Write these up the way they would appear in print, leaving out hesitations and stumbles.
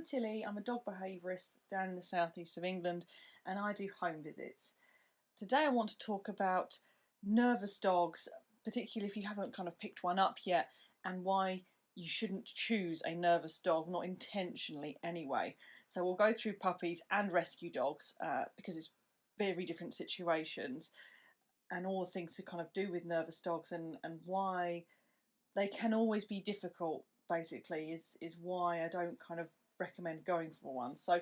Tilly, I'm a dog behaviourist down in the southeast of England and I do home visits. Today I want to talk about nervous dogs, particularly if you haven't kind of picked one up yet, and why you shouldn't choose a nervous dog, not intentionally anyway. So we'll go through puppies and rescue dogs because it's very different situations, and all the things to kind of do with nervous dogs, and why they can always be difficult, basically, is why I don't kind of recommend going for one. So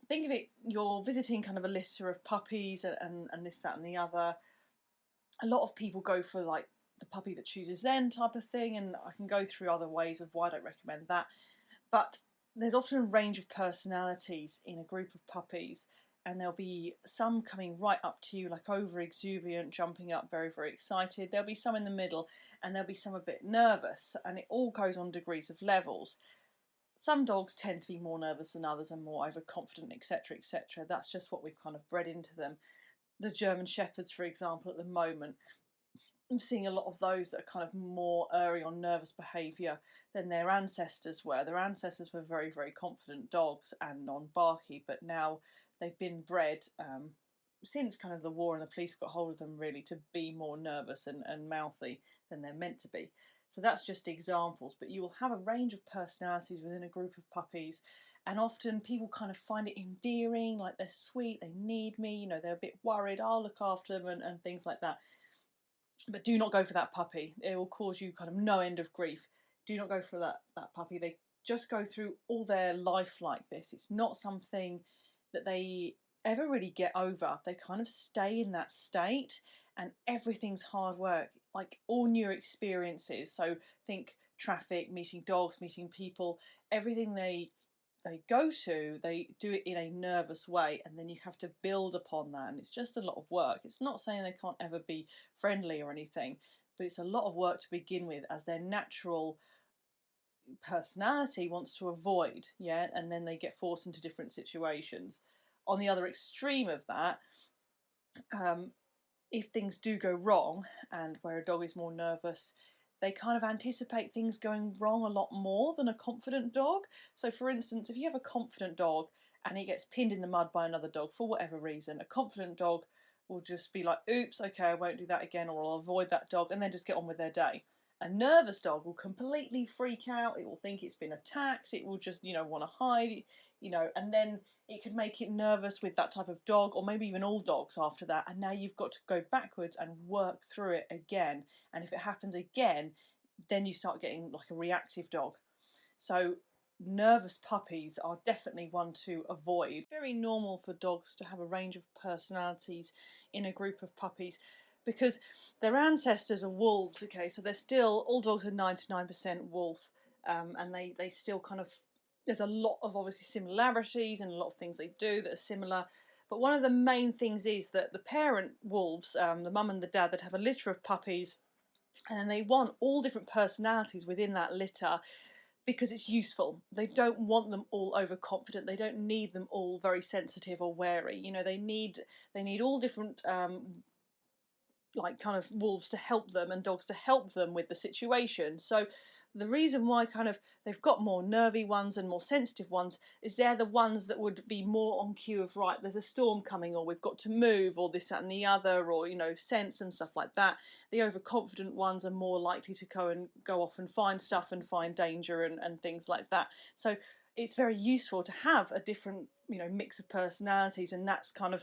think of it, you're visiting kind of a litter of puppies and this, that and the other. A lot of people go for like the puppy that chooses them type of thing, and I can go through other ways of why I don't recommend that. But there's often a range of personalities in a group of puppies, and there'll be some coming right up to you, like over exuberant, jumping up, very, very excited. There'll be some in the middle, and there'll be some a bit nervous, and it all goes on degrees of levels. Some dogs tend to be more nervous than others and more overconfident, etc., etc. That's just what we've kind of bred into them. The German Shepherds, for example, at the moment, I'm seeing a lot of those that are kind of more erring on nervous behaviour than their ancestors were. Their ancestors were very, very confident dogs and non-barky, but now they've been bred since kind of the war and the police got hold of them, really, to be more nervous and mouthy than they're meant to be. So that's just examples, but you will have a range of personalities within a group of puppies, and often people kind of find it endearing, like they're sweet, they need me, they're a bit worried, I'll look after them and things like that. But do not go for that puppy. It will cause you kind of no end of grief. Do not go for that puppy. They just go through all their life like this. It's not something that they ever really get over. They kind of stay in that state, and everything's hard work, like all new experiences. So think traffic, meeting dogs, meeting people, everything they go to, they do it in a nervous way, and then you have to build upon that, and it's just a lot of work. It's not saying they can't ever be friendly or anything, but it's a lot of work to begin with, as their natural personality wants to avoid, and then they get forced into different situations. On the other extreme of that, if things do go wrong, and where a dog is more nervous, they kind of anticipate things going wrong a lot more than a confident dog. So for instance, if you have a confident dog and he gets pinned in the mud by another dog for whatever reason, a confident dog will just be like, oops, okay, I won't do that again, or I'll avoid that dog, and then just get on with their day. A nervous dog will completely freak out. It will think it's been attacked. It will just, want to hide, and then it could make it nervous with that type of dog, or maybe even all dogs after that. And now you've got to go backwards and work through it again. And if it happens again, then you start getting like a reactive dog. So nervous puppies are definitely one to avoid. Very normal for dogs to have a range of personalities in a group of puppies, because their ancestors are wolves, okay, so they're still, all dogs are 99% wolf, and they still kind of, there's a lot of obviously similarities and a lot of things they do that are similar, but one of the main things is that the parent wolves, the mum and the dad, that have a litter of puppies, and they want all different personalities within that litter, because it's useful. They don't want them all overconfident. They don't need them all very sensitive or wary. They need all different like kind of wolves to help them and dogs to help them with the situation. So the reason why kind of they've got more nervy ones and more sensitive ones is they're the ones that would be more on cue of, right, there's a storm coming, or we've got to move, or this, that and the other, or sense and stuff like that. The overconfident ones are more likely to go off and find stuff and find danger and things like that. So it's very useful to have a different mix of personalities, and that's kind of,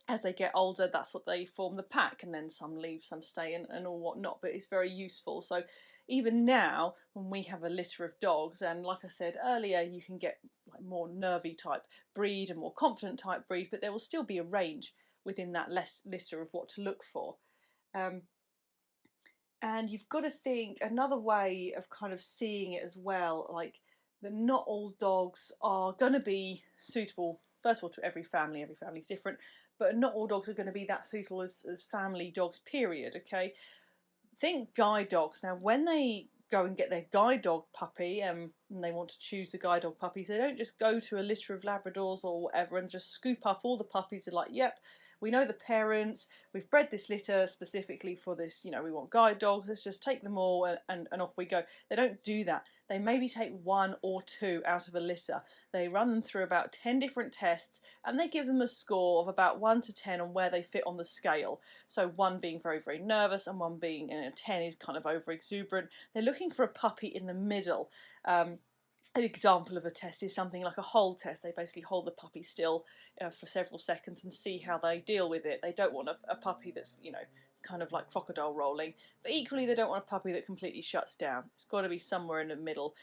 as they get older, that's what they form the pack, and then some leave, some stay, and all whatnot. But it's very useful. So even now, when we have a litter of dogs, and like I said earlier, you can get like more nervy type breed and more confident type breed, but there will still be a range within that litter of what to look for. And you've got to think another way of kind of seeing it as well, like that not all dogs are going to be suitable, first of all, to every family. Every family is different, but not all dogs are going to be that suitable as family dogs, period, okay? Think guide dogs. Now, when they go and get their guide dog puppy, and they want to choose the guide dog puppies, they don't just go to a litter of Labradors or whatever and just scoop up all the puppies. They're like, yep, we know the parents, we've bred this litter specifically for this, we want guide dogs, let's just take them all and off we go. They don't do that. they maybe take 1 or 2 out of a litter. They run them through about 10 different tests, and they give them a score of about 1 to 10 on where they fit on the scale. So 1 being very, very nervous, and 1 being, 10 is kind of over exuberant. They're looking for a puppy in the middle. An example of a test is something like a hold test. They basically hold the puppy still for several seconds and see how they deal with it. They don't want a puppy that's, kind of like crocodile rolling, but equally they don't want a puppy that completely shuts down. It's got to be somewhere in the middle,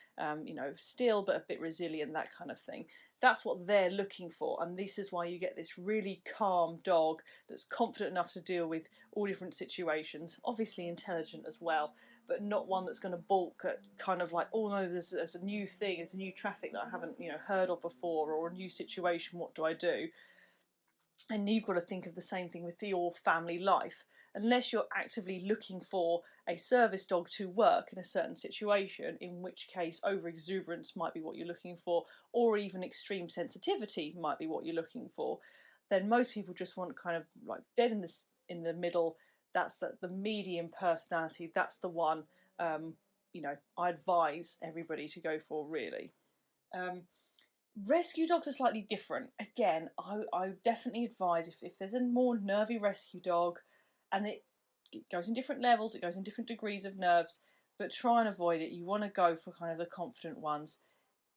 still but a bit resilient, that kind of thing. That's what they're looking for, and this is why you get this really calm dog that's confident enough to deal with all different situations, obviously intelligent as well, but not one that's going to balk at kind of like, oh no, there's a new thing, there's a new traffic that I haven't heard of before, or a new situation, what do I do? And you've got to think of the same thing with your family life. Unless you're actively looking for a service dog to work in a certain situation, in which case over-exuberance might be what you're looking for, or even extreme sensitivity might be what you're looking for, then most people just want kind of like dead in the middle. That's the medium personality. That's the one I advise everybody to go for, really. Rescue dogs are slightly different. Again, I definitely advise if there's a more nervy rescue dog, and it goes in different levels, it goes in different degrees of nerves, but try and avoid it. You want to go for kind of the confident ones.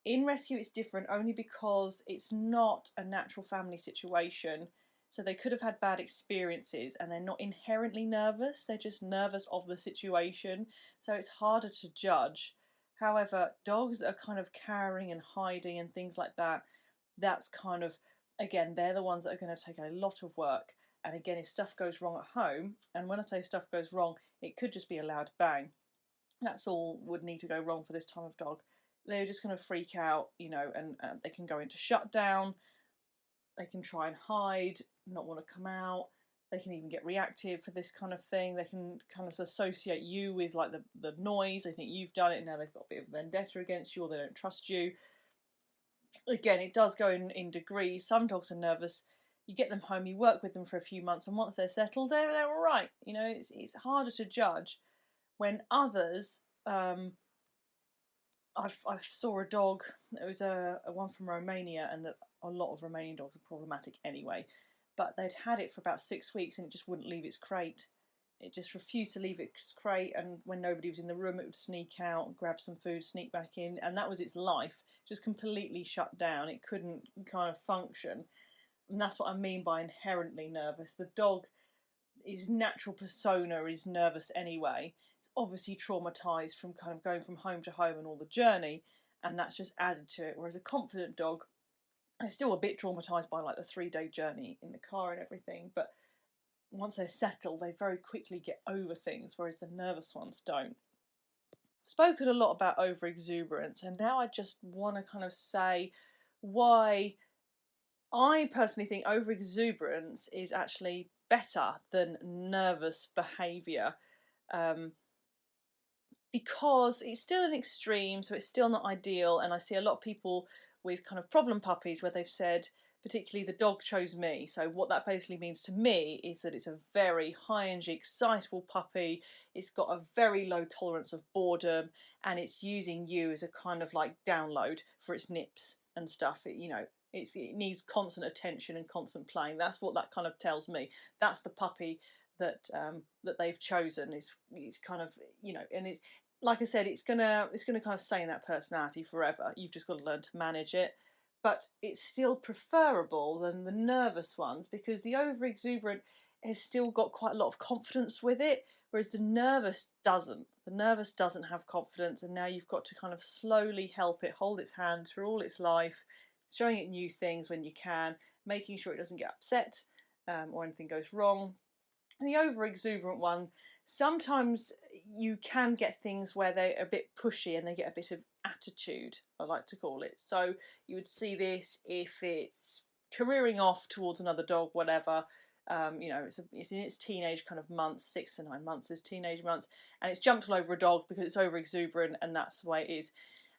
In rescue, it's different only because it's not a natural family situation. So they could have had bad experiences, and they're not inherently nervous, they're just nervous of the situation. So it's harder to judge. However, dogs that are kind of cowering and hiding and things like that, that's kind of, again, they're the ones that are going to take a lot of work. And again, if stuff goes wrong at home, and when I say stuff goes wrong, it could just be a loud bang. That's all would need to go wrong for this type of dog. They're just going to freak out, and they can go into shutdown. They can try and hide, not want to come out. They can even get reactive for this kind of thing. They can kind of associate you with like the noise. They think you've done it, and now they've got a bit of vendetta against you, or they don't trust you. Again, it does go in degrees. Some dogs are nervous. You get them home, you work with them for a few months, and once they're settled, they're all right. It's harder to judge. When others, I saw a dog. It was a one from Romania, and a lot of Romanian dogs are problematic anyway. But they'd had it for about 6 weeks, and it just wouldn't leave its crate. It just refused to leave its crate, and when nobody was in the room, it would sneak out, grab some food, sneak back in, and that was its life. Just completely shut down. It couldn't kind of function. And that's what I mean by inherently nervous. The dog, his natural persona is nervous anyway. It's obviously traumatised from kind of going from home to home and all the journey, and that's just added to it. Whereas a confident dog, they're still a bit traumatised by like the 3-day journey in the car and everything, but once they're settled, they very quickly get over things, whereas the nervous ones don't. I've spoken a lot about over-exuberance, and now I just want to kind of say why I personally think over-exuberance is actually better than nervous behaviour, because it's still an extreme, so it's still not ideal, and I see a lot of people with kind of problem puppies where they've said, particularly the dog chose me. So what that basically means to me is that it's a very high energy, excitable puppy. It's got a very low tolerance of boredom, and it's using you as a kind of like download for its nips and stuff. It needs constant attention and constant playing. That's what that kind of tells me. That's the puppy that they've chosen. It's kind of, and it, like I said, it's gonna kind of stay in that personality forever. You've just got to learn to manage it. But it's still preferable than the nervous ones, because the over-exuberant has still got quite a lot of confidence with it, whereas the nervous doesn't. The nervous doesn't have confidence, and now you've got to kind of slowly help it hold its hand through all its life, showing it new things when you can, making sure it doesn't get upset or anything goes wrong. And the over-exuberant one, sometimes you can get things where they're a bit pushy and they get a bit of attitude, I like to call it. So you would see this if it's careering off towards another dog, whatever. It's in its teenage kind of months, 6 to 9 months, is teenage months, and it's jumped all over a dog because it's over exuberant, and that's the way it is.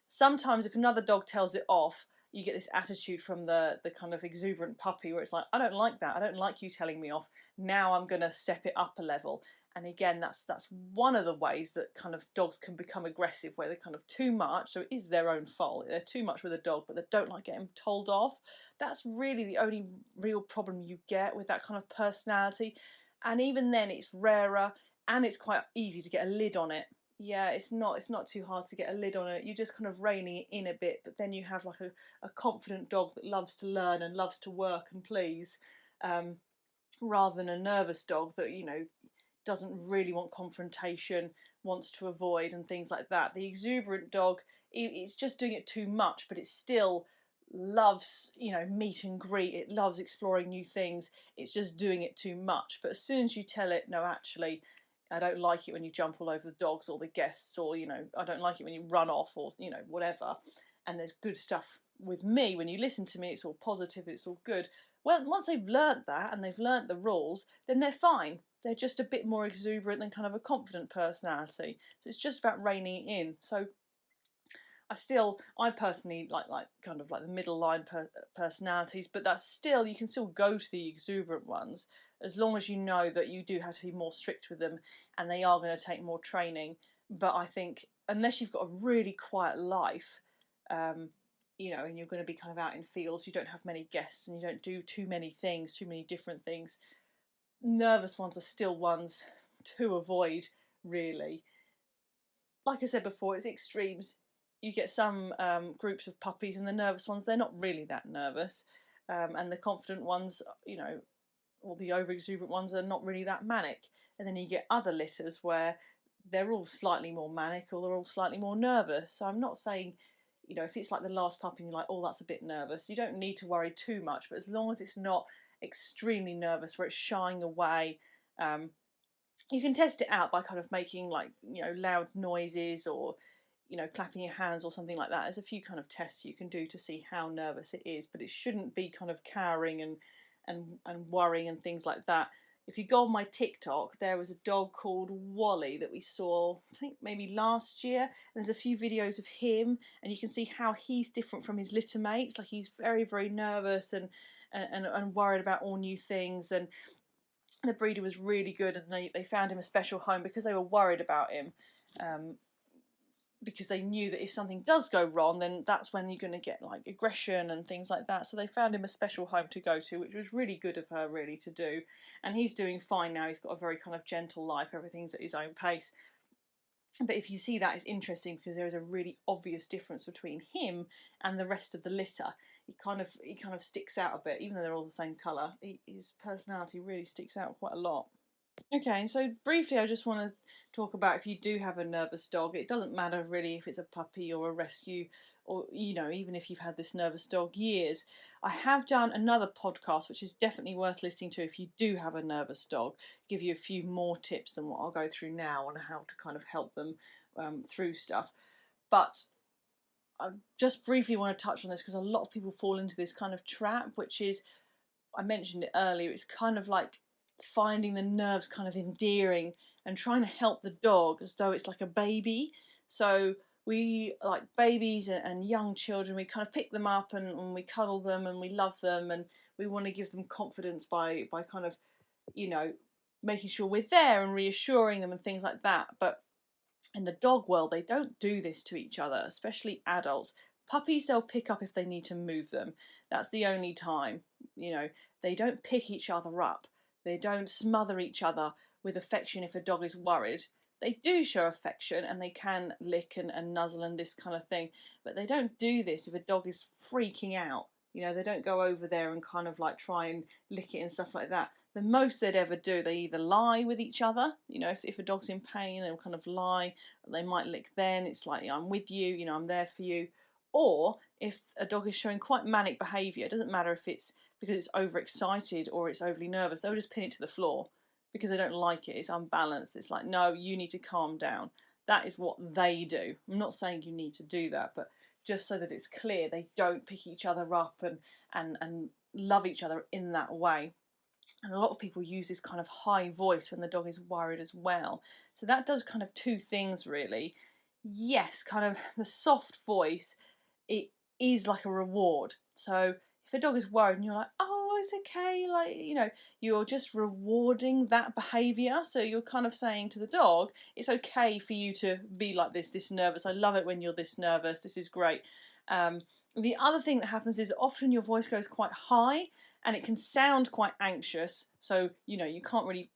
Sometimes if another dog tells it off, you get this attitude from the kind of exuberant puppy where it's like, I don't like that, I don't like you telling me off, now I'm going to step it up a level. And again, that's one of the ways that kind of dogs can become aggressive, where they're kind of too much. So it is their own fault. They're too much with a dog, but they don't like getting told off. That's really the only real problem you get with that kind of personality. And even then, it's rarer, and it's quite easy to get a lid on it. Yeah, it's not too hard to get a lid on it. You're just kind of reining it in a bit, but then you have like a confident dog that loves to learn and loves to work and please, um, rather than a nervous dog that, doesn't really want confrontation, wants to avoid and things like that. The exuberant dog, it's just doing it too much, but it still loves, meet and greet. It loves exploring new things. It's just doing it too much. But as soon as you tell it, no, actually, I don't like it when you jump all over the dogs or the guests, or, I don't like it when you run off, or, whatever. And there's good stuff with me. When you listen to me, it's all positive, it's all good. Well, once they've learnt that and they've learnt the rules, then they're fine. They're just a bit more exuberant than kind of a confident personality. So it's just about reining it in. So I personally like kind of like the middle line personalities, but that's still, you can still go to the exuberant ones, as long as you know that you do have to be more strict with them and they are going to take more training. But I think unless you've got a really quiet life, and you're going to be kind of out in fields, you don't have many guests and you don't do too many things, too many different things, nervous ones are still ones to avoid, really. Like I said before, it's extremes. You get some groups of puppies, and the nervous ones, they're not really that nervous. And the confident ones, or the over exuberant ones, are not really that manic. And then you get other litters where they're all slightly more manic, or they're all slightly more nervous. So I'm not saying, if it's like the last puppy and you're like, oh, that's a bit nervous, you don't need to worry too much. But as long as it's not extremely nervous, where it's shying away, you can test it out by kind of making like, loud noises, or, clapping your hands or something like that. There's a few kind of tests you can do to see how nervous it is, but it shouldn't be kind of cowering and worrying and things like that. If you go on my TikTok, there was a dog called Wally that we saw, I think maybe last year. And there's a few videos of him, and you can see how he's different from his litter mates. Like, he's very, very nervous and worried about all new things. And the breeder was really good, and they found him a special home because they were worried about him. Because they knew that if something does go wrong, then that's when you're going to get like aggression and things like that. So they found him a special home to go to, which was really good of her, really, to do. And he's doing fine now. He's got a very kind of gentle life. Everything's at his own pace. But if you see that, it's interesting because there is a really obvious difference between him and the rest of the litter. He kind of sticks out a bit, even though they're all the same colour. His personality really sticks out quite a lot. Okay, so briefly I just want to talk about, if you do have a nervous dog, it doesn't matter really if it's a puppy or a rescue, or, even if you've had this nervous dog years. I have done another podcast which is definitely worth listening to if you do have a nervous dog, give you a few more tips than what I'll go through now on how to kind of help them through stuff. But I just briefly want to touch on this because a lot of people fall into this kind of trap, which is, I mentioned it earlier, it's kind of like finding the nerves kind of endearing and trying to help the dog as though it's like a baby. So we, like babies and young children, we kind of pick them up and we cuddle them and we love them, and we want to give them confidence by kind of, making sure we're there and reassuring them and things like that. But in the dog world, they don't do this to each other, especially adults. Puppies, they'll pick up if they need to move them. That's the only time. They don't pick each other up. They don't smother each other with affection if a dog is worried. They do show affection and they can lick and nuzzle and this kind of thing, but they don't do this if a dog is freaking out. They don't go over there and kind of like try and lick it and stuff like that. The most they'd ever do, they either lie with each other. If a dog's in pain, they'll kind of lie. They might lick then. It's like, I'm with you, I'm there for you. Or if a dog is showing quite manic behaviour, it doesn't matter if it's because it's overexcited or it's overly nervous, they'll just pin it to the floor because they don't like it. It's unbalanced. It's like, no, you need to calm down. That is what they do. I'm not saying you need to do that, but just so that it's clear, they don't pick each other up and love each other in that way. And a lot of people use this kind of high voice when the dog is worried as well. So that does kind of two things, really. Yes, kind of the soft voice, it is like a reward. So if a dog is worried and you're like, oh, it's okay, like, you're just rewarding that behaviour. So you're kind of saying to the dog, it's okay for you to be like this nervous. I love it when you're this nervous. This is great. The other thing that happens is often your voice goes quite high and it can sound quite anxious. So, you can't really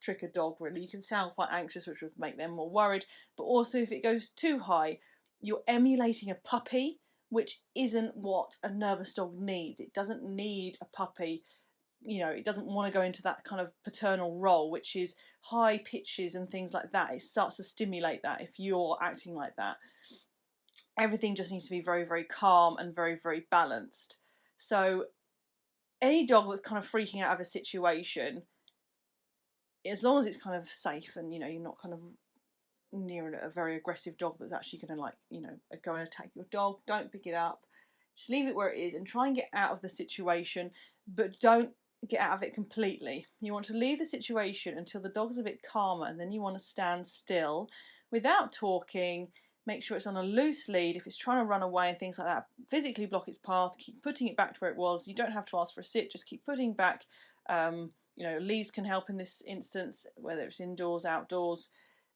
trick a dog really. You can sound quite anxious, which would make them more worried. But also if it goes too high, you're emulating a puppy, which isn't what a nervous dog needs. It doesn't need a puppy. It doesn't want to go into that kind of paternal role, which is high pitches and things like that. It starts to stimulate that if you're acting like that. Everything just needs to be very, very calm and very, very balanced. So any dog that's kind of freaking out of a situation, as long as it's kind of safe and you're not kind of near a very aggressive dog that's actually going to go and attack your dog, don't pick it up. Just leave it where it is and try and get out of the situation, but don't get out of it completely. You want to leave the situation until the dog's a bit calmer, and then you want to stand still without talking. Make sure it's on a loose lead. If it's trying to run away and things like that, physically block its path, keep putting it back to where it was. You don't have to ask for a sit, just keep putting back. Leads can help in this instance, whether it's indoors, outdoors.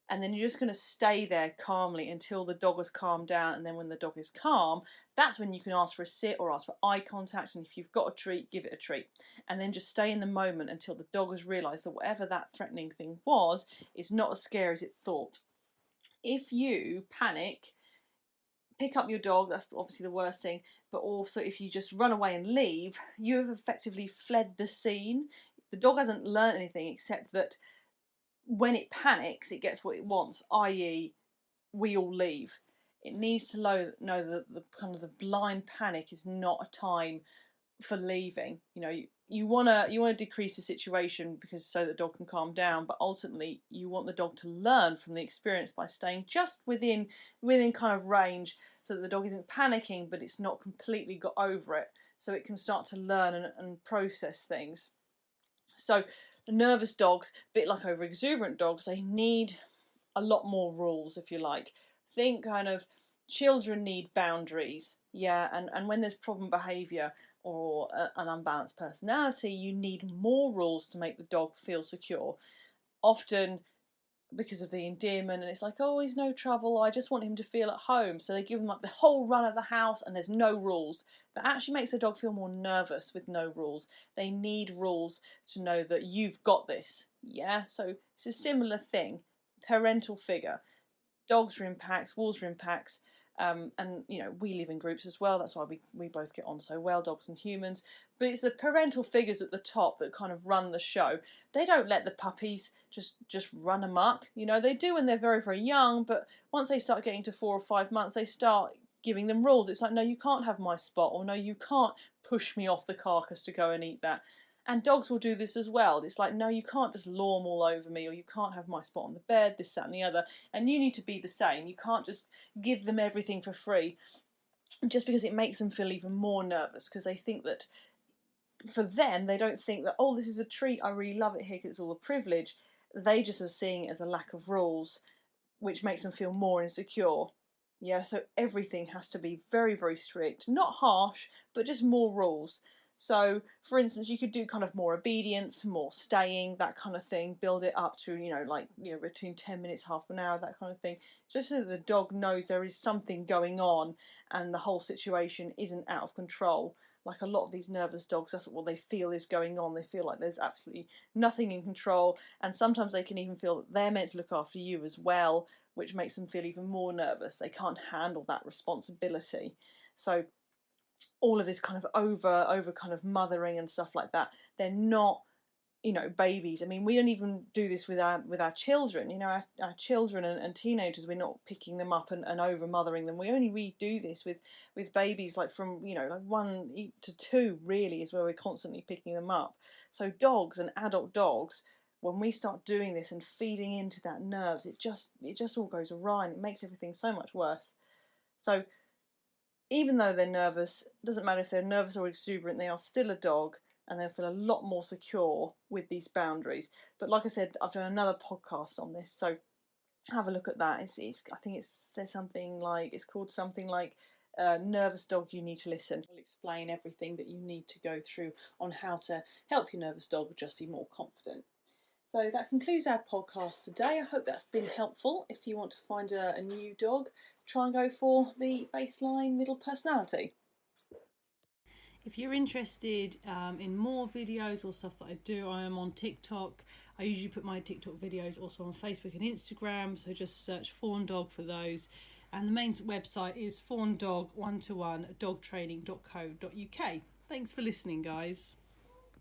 And then you're just going to stay there calmly until the dog has calmed down. And then when the dog is calm, that's when you can ask for a sit or ask for eye contact. And if you've got a treat, give it a treat. And then just stay in the moment until the dog has realised that whatever that threatening thing was is not as scary as it thought. If you panic, pick up your dog, that's obviously the worst thing. But also if you just run away and leave, you have effectively fled the scene. The dog hasn't learned anything except that when it panics, it gets what it wants, i.e., we all leave. It needs to know that the kind of the blind panic is not a time for leaving. You want to decrease the situation because so the dog can calm down, but ultimately you want the dog to learn from the experience by staying just within kind of range, so that the dog isn't panicking, but it's not completely got over it, so it can start to learn and process things. So nervous dogs, a bit like over exuberant dogs, they need a lot more rules, if you like. Think kind of children need boundaries, and when there's problem behaviour or an unbalanced personality, you need more rules to make the dog feel secure. Often because of the endearment, and it's like, oh, he's no trouble, I just want him to feel at home, so they give him like the whole run of the house and there's no rules. That actually makes the dog feel more nervous with no rules. They need rules to know that you've got this. So it's a similar thing. Parental figure. Dogs are in packs, wolves are in packs, and we live in groups as well. That's why we both get on so well, dogs and humans. But it's the parental figures at the top that kind of run the show. They don't let the puppies just run amok. They do when they're very, very young, but once they start getting to 4 or 5 months, they start giving them rules. It's like, no, you can't have my spot, or no, you can't push me off the carcass to go and eat that. And dogs will do this as well. It's like, no, you can't just lorm all over me, or you can't have my spot on the bed, this, that, and the other. And you need to be the same. You can't just give them everything for free, just because it makes them feel even more nervous, because they think that, for them, they don't think that, oh, this is a treat, I really love it here because it's all a privilege. They just are seeing it as a lack of rules, which makes them feel more insecure. So everything has to be very, very strict. Not harsh, but just more rules. So, for instance, you could do kind of more obedience, more staying, that kind of thing. Build it up to, between 10 minutes, half an hour, that kind of thing. Just so that the dog knows there is something going on and the whole situation isn't out of control. Like a lot of these nervous dogs, that's what they feel is going on. They feel like there's absolutely nothing in control. And sometimes they can even feel that they're meant to look after you as well, which makes them feel even more nervous. They can't handle that responsibility. So all of this kind of over kind of mothering and stuff like that, they're not, babies. I mean, we don't even do this with our children. Our children and teenagers, we're not picking them up and over mothering them. We only really do this with babies, like from like 1 to 2 really is where we're constantly picking them up. So dogs and adult dogs, when we start doing this and feeding into that nerves, it just all goes awry and it makes everything so much worse. So even though they're nervous, it doesn't matter if they're nervous or exuberant, they are still a dog, and they'll feel a lot more secure with these boundaries. But like I said, I've done another podcast on this, so have a look at that. I think it says something like, it's called something like nervous dog, you need to listen. I'll explain everything that you need to go through on how to help your nervous dog just be more confident. So that concludes our podcast today. I hope that's been helpful. If you want to find a new dog, try and go for the baseline middle personality. If you're interested in more videos or stuff that I do, I am on TikTok. I usually put my TikTok videos also on Facebook and Instagram, so just search Fawn Dog for those. And the main website is fawndog1to1dogtraining.co.uk. Thanks for listening, guys.